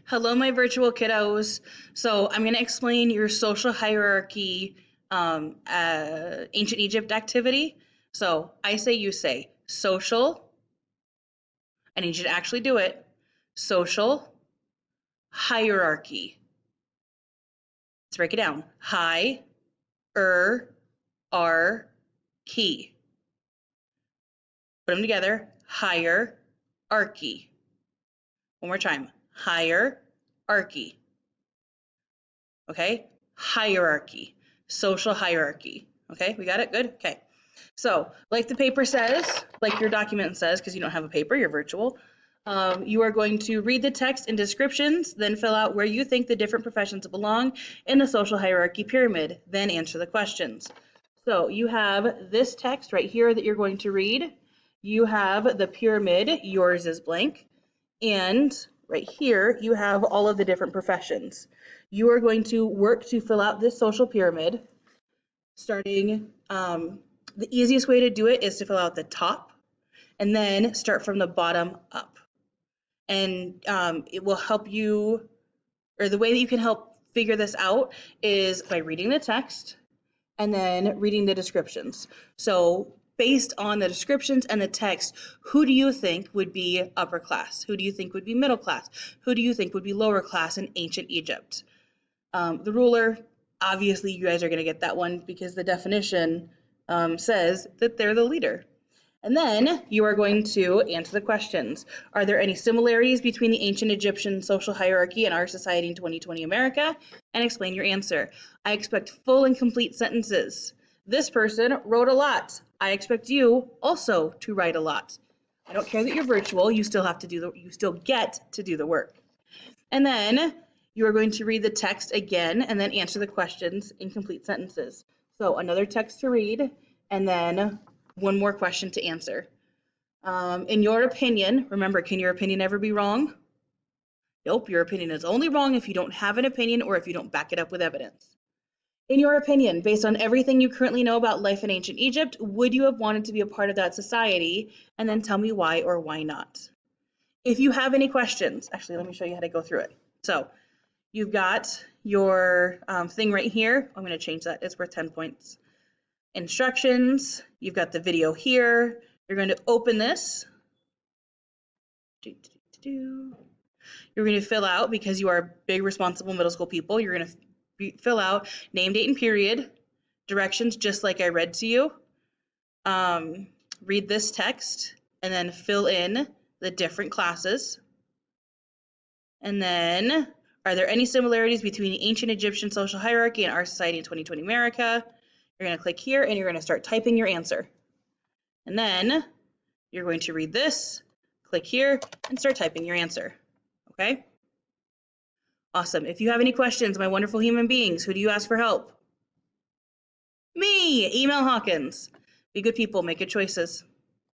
Hello, my virtual kiddos. So I'm going to explain your social hierarchy ancient Egypt activity. So I say, you say, social. I need you to actually do it. Social hierarchy. Let's break it down. Key. Put them together. Hierarchy. One more time. Hierarchy. Okay? Hierarchy. Social hierarchy. Okay? We got it? Good? Okay. So, like the paper says, like your document says, because you don't have a paper, you're virtual, you are going to read the text and descriptions, then fill out where you think the different professions belong in the social hierarchy pyramid, then answer the questions. So you have this text right here that you're going to read. You have the pyramid, yours is blank, and right here you have all of the different professions. You are going to work to fill out this social pyramid, starting, the easiest way to do it is to fill out the top and then start from the bottom up. And it will help you, or the way that you can help figure this out is by reading the text and then reading the descriptions. So based on the descriptions and the text, who do you think would be upper class? Who do you think would be middle class? Who do you think would be lower class in ancient Egypt? The ruler, obviously you guys are going to get that one because the definition says that they're the leader. And then you are going to answer the questions. Are there any similarities between the ancient Egyptian social hierarchy and our society in 2020 America? And explain your answer. I expect full and complete sentences. This person wrote a lot. I expect you also to write a lot. I don't care that you're virtual, you still get to do the work. And then you are going to read the text again and then answer the questions in complete sentences. So another text to read and then one more question to answer. In your opinion, remember, can your opinion ever be wrong? Nope, your opinion is only wrong if you don't have an opinion or if you don't back it up with evidence. In your opinion, based on everything you currently know about life in ancient Egypt, would you have wanted to be a part of that society? And then tell me why or why not. If you have any questions, actually, let me show you how to go through it. So you've got your thing right here. I'm going to change that. It's worth 10 points. Instructions. You've got the video here. You're going to open this. You're going to fill out, because you are big, responsible middle school people, you're going to fill out name, date, and period, directions just like I read to you. Read this text, and then fill in the different classes. And then, are there any similarities between the ancient Egyptian social hierarchy and our society in 2020 America? You're going to click here and you're going to start typing your answer. And then you're going to read this, click here, and start typing your answer. Okay? Awesome. If you have any questions, my wonderful human beings, who do you ask for help? Me! Email Hawkins. Be good people, make good choices.